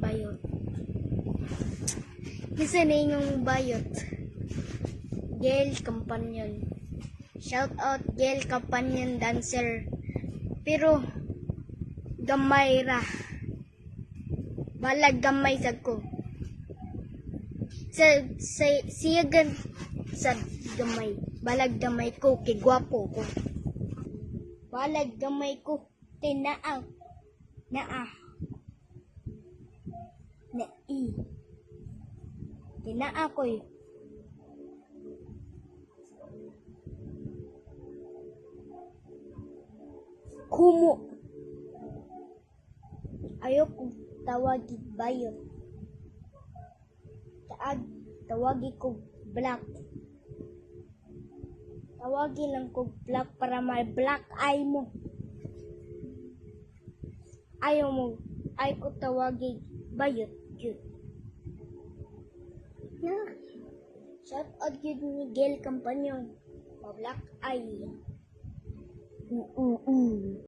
Bayot. Isa na yung bayot. Girl companion. Shout out girl companion dancer. Pero gamay ra. Balag gamay sad ko. Siyagan sa gamay. Balag gamay ko kay gwapo ko. Balag gamay ko tinaa. Naa. Na-i. Tinaa ko eh. Kumo. Ayoko tawagin bayot. Tawagin ko black. Tawagin lang ko black para may black eye mo. Ayaw mo. Ay ko tawagin bayot. Cute. Yeah. Shout out yun ni Girl Companion. Black eye.